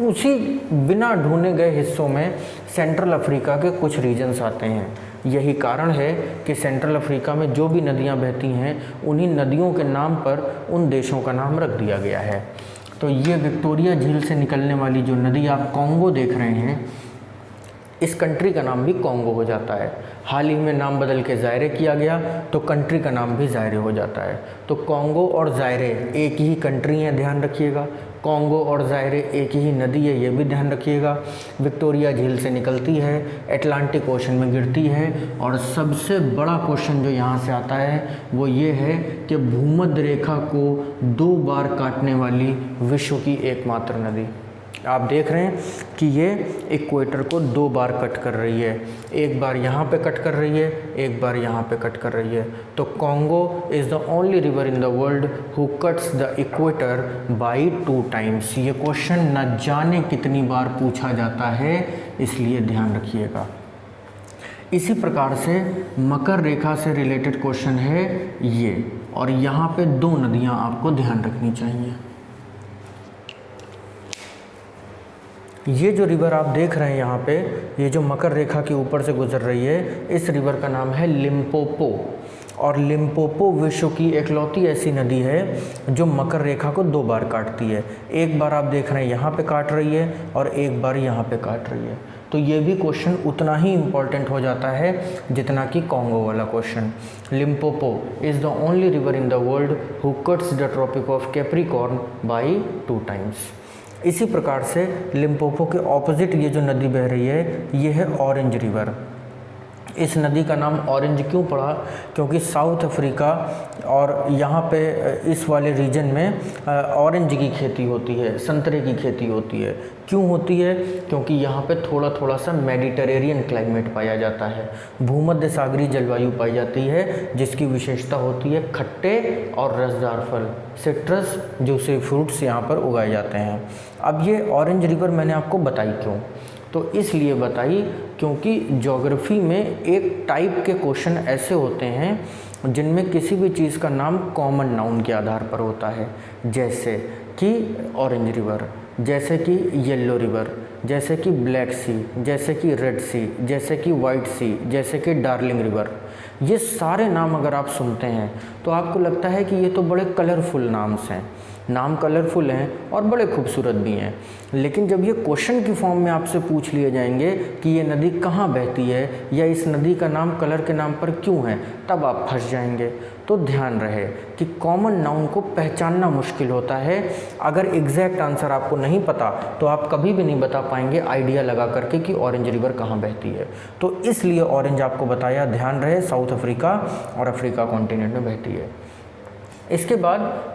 उसी बिना ढूंढे गए हिस्सों में सेंट्रल अफ्रीका के कुछ रीजन्स आते हैं। यही कारण है कि सेंट्रल अफ्रीका में जो भी नदियां बहती हैं उन्हीं नदियों के नाम पर उन देशों का नाम रख दिया गया है। तो ये विक्टोरिया झील से निकलने वाली जो नदी आप कॉन्गो देख रहे हैं, इस कंट्री का नाम भी कॉन्गो हो जाता है। हाल ही में नाम बदल के ज़ायरे किया गया तो कंट्री का नाम भी ज़ायरे हो जाता है। तो कॉन्गो और ज़ायरे एक ही कंट्री है, ध्यान रखिएगा। कॉन्गो और ज़ायरे एक ही नदी है, ये भी ध्यान रखिएगा। विक्टोरिया झील से निकलती है, अटलांटिक ओशन में गिरती है, और सबसे बड़ा क्वेश्चन जो यहाँ से आता है वो ये है कि भूमध्य रेखा को 2 बार काटने वाली विश्व की एकमात्र नदी। आप देख रहे हैं कि ये इक्वेटर को 2 बार कट कर रही है, एक बार यहाँ पे कट कर रही है, एक बार यहाँ पे कट कर रही है। तो Congo is the only river in the world who cuts the equator by 2 times. ये क्वेश्चन न जाने कितनी बार पूछा जाता है, इसलिए ध्यान रखिएगा। इसी प्रकार से मकर रेखा से रिलेटेड क्वेश्चन है ये, और यहाँ पे 2 नदियाँ आपको ध्यान रखनी चाहिए। ये जो रिवर आप देख रहे हैं यहाँ पे, ये जो मकर रेखा के ऊपर से गुजर रही है, इस रिवर का नाम है लिम्पोपो। और लिम्पोपो विश्व की एकलौती ऐसी नदी है जो मकर रेखा को 2 बार काटती है। एक बार आप देख रहे हैं यहाँ पे काट रही है और एक बार यहाँ पे काट रही है। तो ये भी क्वेश्चन उतना ही इम्पॉर्टेंट हो जाता है जितना कि कॉन्गो वाला question. Limpopo is the only river in the world who cuts the Tropic of Capricorn by 2 times. इसी प्रकार से लिम्पोपो के ऑपोजिट ये जो नदी बह रही है, ये है ऑरेंज रिवर। इस नदी का नाम ऑरेंज क्यों पड़ा? क्योंकि साउथ अफ्रीका और यहाँ पे इस वाले रीजन में ऑरेंज की खेती होती है, संतरे की खेती होती है। क्यों होती है? क्योंकि यहाँ पे थोड़ा थोड़ा सा मेडिटेरेनियन क्लाइमेट पाया जाता है, भूमध्य सागरीय जलवायु पाई जाती है, जिसकी विशेषता होती है खट्टे और रसदार फल, सिट्रस जूसी फ्रूट्स यहाँ पर उगाए जाते हैं। अब ये ऑरेंज रिवर मैंने आपको बताई क्यों? तो इसलिए बताई क्योंकि ज्योग्राफी में एक टाइप के क्वेश्चन ऐसे होते हैं जिनमें किसी भी चीज़ का नाम कॉमन नाउन के आधार पर होता है, जैसे कि ऑरेंज रिवर, जैसे कि येलो रिवर, जैसे कि ब्लैक सी, जैसे कि रेड सी, जैसे कि वाइट सी, जैसे कि डार्लिंग रिवर। ये सारे नाम अगर आप सुनते हैं तो आपको लगता है कि ये तो बड़े कलरफुल नाम्स हैं, नाम कलरफुल हैं और बड़े खूबसूरत भी हैं। लेकिन जब ये क्वेश्चन की फॉर्म में आपसे पूछ लिए जाएंगे कि ये नदी कहाँ बहती है या इस नदी का नाम कलर के नाम पर क्यों है, तब आप फंस जाएंगे। तो ध्यान रहे कि कॉमन नाउन को पहचानना मुश्किल होता है। अगर एग्जैक्ट आंसर आपको नहीं पता तो आप कभी भी नहीं बता पाएंगे आइडिया लगा करके कि ऑरेंज रिवर कहाँ बहती है। तो इसलिए ऑरेंज आपको बताया, ध्यान रहे, साउथ अफ्रीका और अफ्रीका कॉन्टिनेंट में बहती है। इसके बाद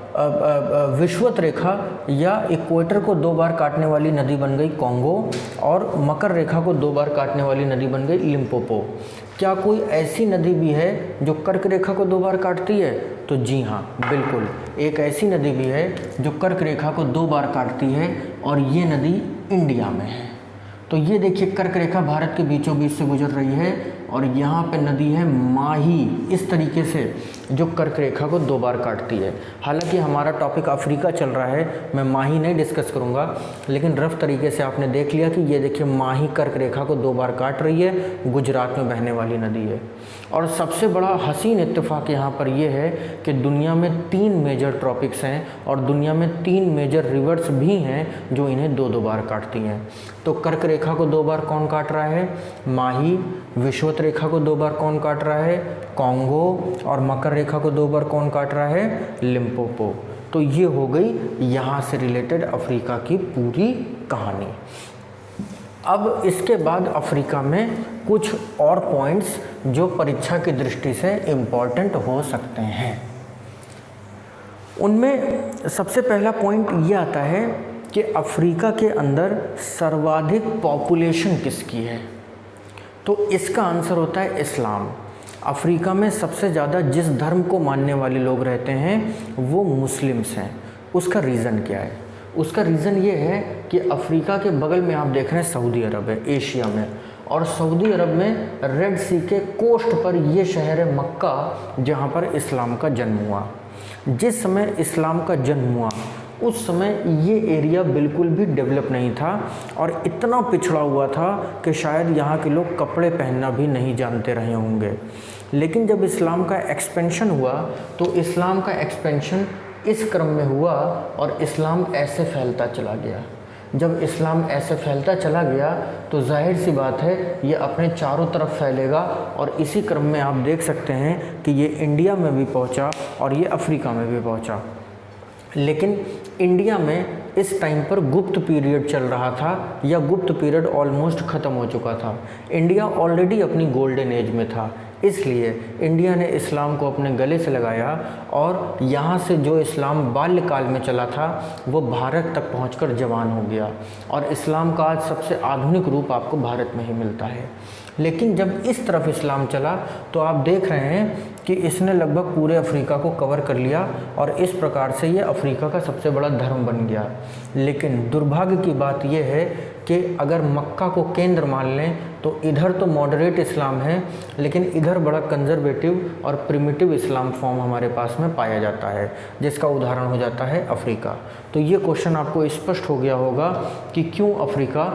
विषुवत रेखा या इक्वेटर को 2 बार काटने वाली नदी बन गई कॉन्गो, और मकर रेखा को 2 बार काटने वाली नदी बन गई लिम्पोपो। क्या कोई ऐसी नदी भी है जो कर्क रेखा को 2 बार काटती है? तो जी हाँ, बिल्कुल, एक ऐसी नदी भी है जो कर्क रेखा को 2 बार काटती है और ये नदी इंडिया में है। तो ये देखिए, कर्क रेखा भारत के बीचों बीच से गुजर रही है और यहाँ पे नदी है माही, इस तरीके से, जो कर्क रेखा को 2 बार काटती है। हालांकि हमारा टॉपिक अफ्रीका चल रहा है, मैं माही नहीं डिस्कस करूँगा, लेकिन रफ तरीके से आपने देख लिया कि ये देखिए माही कर्क रेखा को 2 बार काट रही है, गुजरात में बहने वाली नदी है। और सबसे बड़ा हसीन इत्तेफाक यहाँ पर यह है कि दुनिया में 3 मेजर ट्रॉपिक्स हैं और दुनिया में 3 मेजर रिवर्स भी हैं जो इन्हें 2-2 बार काटती हैं। तो कर्क रेखा को 2 बार कौन काट रहा है? माही। विषुवत रेखा को 2 बार कौन काट रहा है? कॉन्गो। और मकर रेखा को 2 बार कौन काट रहा है? लिम्पोपो। तो ये हो गई यहाँ से रिलेटेड अफ्रीका की पूरी कहानी। अब इसके बाद अफ्रीका में कुछ और पॉइंट्स जो परीक्षा की दृष्टि से इम्पॉर्टेंट हो सकते हैं। उनमें सबसे पहला पॉइंट ये आता है कि अफ्रीका के अंदर सर्वाधिक पॉपुलेशन किसकी है? तो इसका आंसर होता है इस्लाम। अफ्रीका में सबसे ज़्यादा जिस धर्म को मानने वाले लोग रहते हैं वो मुस्लिम्स हैं। उसका रीज़न क्या है? उसका रीज़न ये है कि अफ्रीका के बगल में आप देख रहे हैं सऊदी अरब है, एशिया में, और सऊदी अरब में रेड सी के कोस्ट पर ये शहर है मक्का, जहाँ पर इस्लाम का जन्म हुआ। जिस समय इस्लाम का जन्म हुआ उस समय ये एरिया बिल्कुल भी डेवलप नहीं था और इतना पिछड़ा हुआ था कि शायद यहाँ के लोग कपड़े पहनना भी नहीं जानते रहे होंगे। लेकिन जब इस्लाम का एक्सपेंशन हुआ तो इस्लाम का एक्सपेंशन इस क्रम में हुआ और इस्लाम ऐसे फैलता चला गया। जब इस्लाम ऐसे फैलता चला गया तो जाहिर सी बात है ये अपने चारों तरफ फैलेगा, और इसी क्रम में आप देख सकते हैं कि ये इंडिया में भी पहुंचा और ये अफ्रीका में भी पहुंचा। लेकिन इंडिया में इस टाइम पर गुप्त पीरियड चल रहा था, या गुप्त पीरियड ऑलमोस्ट ख़त्म हो चुका था। इंडिया ऑलरेडी अपनी गोल्डन एज में था, इसलिए इंडिया ने इस्लाम को अपने गले से लगाया और यहाँ से जो इस्लाम बाल्यकाल में चला था वो भारत तक पहुंचकर जवान हो गया, और इस्लाम का आज सबसे आधुनिक रूप आपको भारत में ही मिलता है। लेकिन जब इस तरफ इस्लाम चला तो आप देख रहे हैं कि इसने लगभग पूरे अफ्रीका को कवर कर लिया और इस प्रकार से ये अफ्रीका का सबसे बड़ा धर्म बन गया। लेकिन दुर्भाग्य की बात यह है कि अगर मक्का को केंद्र मान लें तो इधर तो मॉडरेट इस्लाम है, लेकिन इधर बड़ा कंजर्वेटिव और प्रिमिटिव इस्लाम फॉर्म हमारे पास में पाया जाता है, जिसका उदाहरण हो जाता है अफ्रीका। तो ये क्वेश्चन आपको स्पष्ट हो गया होगा कि क्यों अफ्रीका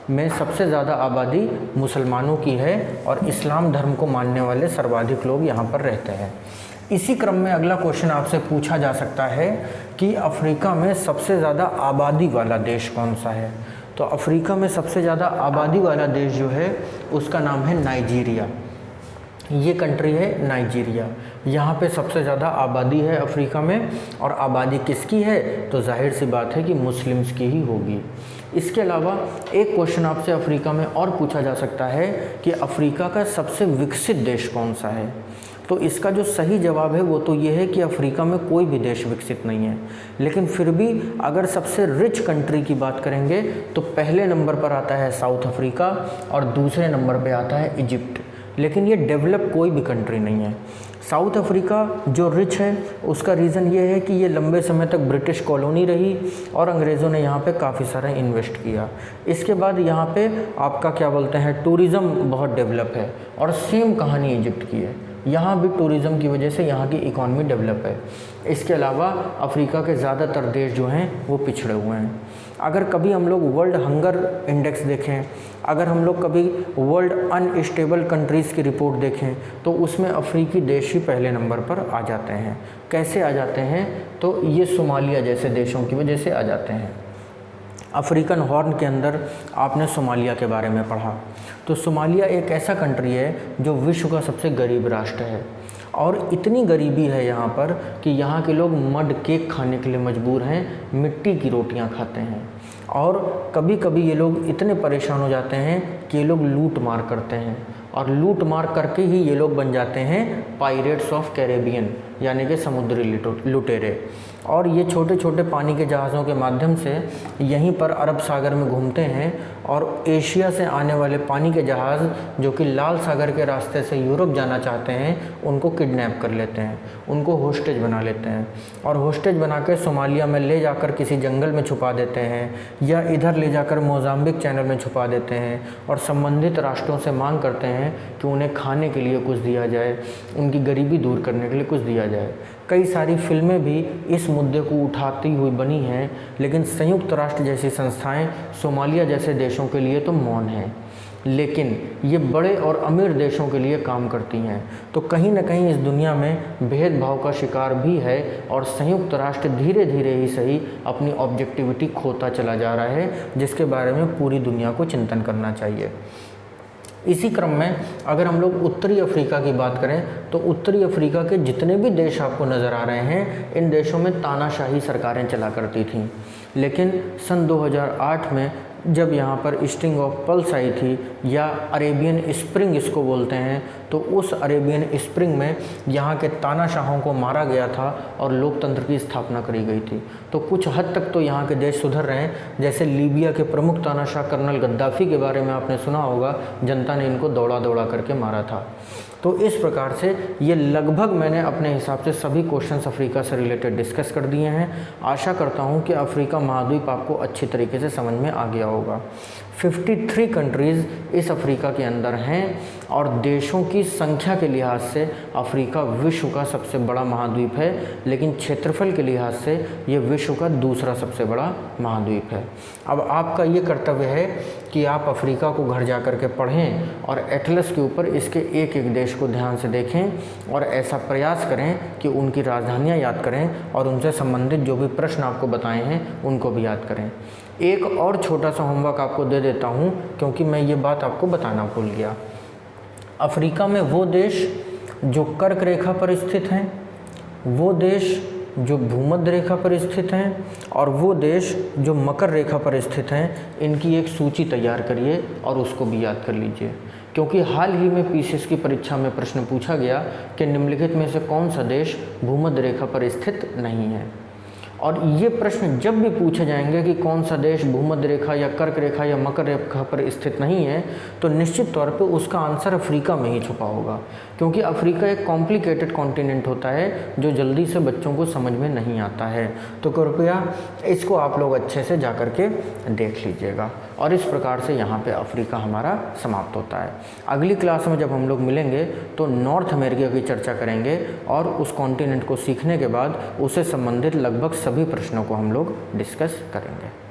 में सबसे ज़्यादा आबादी मुसलमानों की है और इस्लाम धर्म को मानने वाले सर्वाधिक लोग यहाँ पर रहते हैं। इसी क्रम में अगला क्वेश्चन आपसे पूछा जा सकता है कि अफ्रीका में सबसे ज़्यादा आबादी वाला देश कौन सा है। तो अफ्रीका में सबसे ज़्यादा आबादी वाला देश जो है उसका नाम है नाइजीरिया। ये कंट्री है नाइजीरिया, यहाँ पे सबसे ज़्यादा आबादी है अफ्रीका में। और आबादी किसकी है, तो जाहिर सी बात है कि मुस्लिम्स की ही होगी। इसके अलावा एक क्वेश्चन आपसे अफ्रीका में और पूछा जा सकता है कि अफ्रीका का सबसे विकसित देश कौन सा है। तो इसका जो सही जवाब है वो तो ये है कि अफ्रीका में कोई भी देश विकसित नहीं है, लेकिन फिर भी अगर सबसे रिच कंट्री की बात करेंगे तो पहले नंबर पर आता है साउथ अफ्रीका और दूसरे नंबर पे आता है इजिप्ट। लेकिन ये डेवलप कोई भी कंट्री नहीं है। साउथ अफ्रीका जो रिच है उसका रीज़न ये है कि ये लंबे समय तक ब्रिटिश कॉलोनी रही और अंग्रेज़ों ने यहाँ पे काफ़ी सारा इन्वेस्ट किया। इसके बाद यहाँ पे आपका क्या बोलते हैं, टूरिज़्म बहुत डेवलप है। और सेम कहानी इजिप्ट की है, यहाँ भी टूरिज़्म की वजह से यहाँ की इकॉनमी डेवलप है। इसके अलावा अफ्रीका के ज़्यादातर देश जो हैं वो पिछड़े हुए हैं। अगर कभी हम लोग वर्ल्ड हंगर इंडेक्स देखें, अगर हम लोग कभी वर्ल्ड अनस्टेबल कंट्रीज़ की रिपोर्ट देखें तो उसमें अफ्रीकी देश ही पहले नंबर पर आ जाते हैं। कैसे आ जाते हैं, तो ये सोमालिया जैसे देशों की वजह से आ जाते हैं। अफ्रीकन हॉर्न के अंदर आपने सोमालिया के बारे में पढ़ा, तो सोमालिया एक ऐसा कंट्री है जो विश्व का सबसे गरीब राष्ट्र है। और इतनी गरीबी है यहाँ पर कि यहाँ के लोग मड केक खाने के लिए मजबूर हैं, मिट्टी की रोटियाँ खाते हैं। और कभी कभी ये लोग इतने परेशान हो जाते हैं कि ये लोग लूट मार करते हैं, और लूट मार करके ही ये लोग बन जाते हैं पायरेट्स ऑफ कैरेबियन, यानी कि समुद्री लुटेरे। और ये छोटे छोटे पानी के जहाज़ों के माध्यम से यहीं पर अरब सागर में घूमते हैं और एशिया से आने वाले पानी के जहाज़ जो कि लाल सागर के रास्ते से यूरोप जाना चाहते हैं उनको किडनैप कर लेते हैं, उनको होस्टेज बना लेते हैं और होस्टेज बना के सोमालिया में ले जाकर किसी जंगल में छुपा देते हैं या इधर ले जाकर मोज़ाम्बिक चैनल में छुपा देते हैं और संबंधित राष्ट्रों से मांग करते हैं कि उन्हें खाने के लिए कुछ दिया जाए, उनकी गरीबी दूर करने के लिए कुछ दिया जाए। कई सारी फिल्में भी इस मुद्दे को उठाती हुई बनी हैं, लेकिन संयुक्त राष्ट्र जैसी संस्थाएं सोमालिया जैसे देशों के लिए तो मौन हैं, लेकिन ये बड़े और अमीर देशों के लिए काम करती हैं। तो कहीं ना कहीं इस दुनिया में भेदभाव का शिकार भी है और संयुक्त राष्ट्र धीरे धीरे ही सही अपनी ऑब्जेक्टिविटी खोता चला जा रहा है, जिसके बारे में पूरी दुनिया को चिंतन करना चाहिए। इसी क्रम में अगर हम लोग उत्तरी अफ्रीका की बात करें तो उत्तरी अफ्रीका के जितने भी देश आपको नज़र आ रहे हैं, इन देशों में तानाशाही सरकारें चला करती थीं। लेकिन सन 2008 में जब यहाँ पर स्ट्रिंग ऑफ पल्स आई थी, या अरेबियन स्प्रिंग इसको बोलते हैं, तो उस अरेबियन स्प्रिंग में यहाँ के तानाशाहों को मारा गया था और लोकतंत्र की स्थापना करी गई थी। तो कुछ हद तक तो यहाँ के देश सुधर रहे हैं। जैसे लीबिया के प्रमुख तानाशाह कर्नल गद्दाफ़ी के बारे में आपने सुना होगा, जनता ने इनको दौड़ा दौड़ा करके मारा था। तो इस प्रकार से ये लगभग मैंने अपने हिसाब से सभी क्वेश्चंस अफ्रीका से रिलेटेड डिस्कस कर दिए हैं। आशा करता हूँ कि अफ्रीका महाद्वीप आपको अच्छी तरीके से समझ में आ गया होगा। 53 कंट्रीज़ इस अफ्रीका के अंदर हैं और देशों की संख्या के लिहाज से अफ्रीका विश्व का सबसे बड़ा महाद्वीप है, लेकिन क्षेत्रफल के लिहाज से ये विश्व का दूसरा सबसे बड़ा महाद्वीप है। अब आपका ये कर्तव्य है कि आप अफ्रीका को घर जा कर के पढ़ें और एटलस के ऊपर इसके एक एक देश को ध्यान से देखें और ऐसा प्रयास करें कि उनकी राजधानियाँ याद करें और उनसे संबंधित जो भी प्रश्न आपको बताए हैं उनको भी याद करें। एक और छोटा सा होमवर्क आपको दे देता हूँ, क्योंकि मैं ये बात आपको बताना भूल गया। अफ्रीका में वो देश जो कर्क रेखा पर स्थित हैं, वो देश जो भूमध्य रेखा पर स्थित हैं और वो देश जो मकर रेखा पर स्थित हैं, इनकी एक सूची तैयार करिए और उसको भी याद कर लीजिए। क्योंकि हाल ही में पीसीएस की परीक्षा में प्रश्न पूछा गया कि निम्नलिखित में से कौन सा देश भूमध्य रेखा पर स्थित नहीं है। और ये प्रश्न जब भी पूछे जाएंगे कि कौन सा देश भूमध्य रेखा या कर्क रेखा या मकर रेखा पर स्थित नहीं है, तो निश्चित तौर पे उसका आंसर अफ्रीका में ही छुपा होगा, क्योंकि अफ्रीका एक कॉम्प्लिकेटेड कॉन्टिनेंट होता है जो जल्दी से बच्चों को समझ में नहीं आता है। तो कृपया इसको आप लोग अच्छे से जा कर के देख लीजिएगा। और इस प्रकार से यहाँ पे अफ्रीका हमारा समाप्त होता है। अगली क्लास में जब हम लोग मिलेंगे तो नॉर्थ अमेरिका की चर्चा करेंगे और उस कॉन्टिनेंट को सीखने के बाद उससे संबंधित लगभग सभी प्रश्नों को हम लोग डिस्कस करेंगे।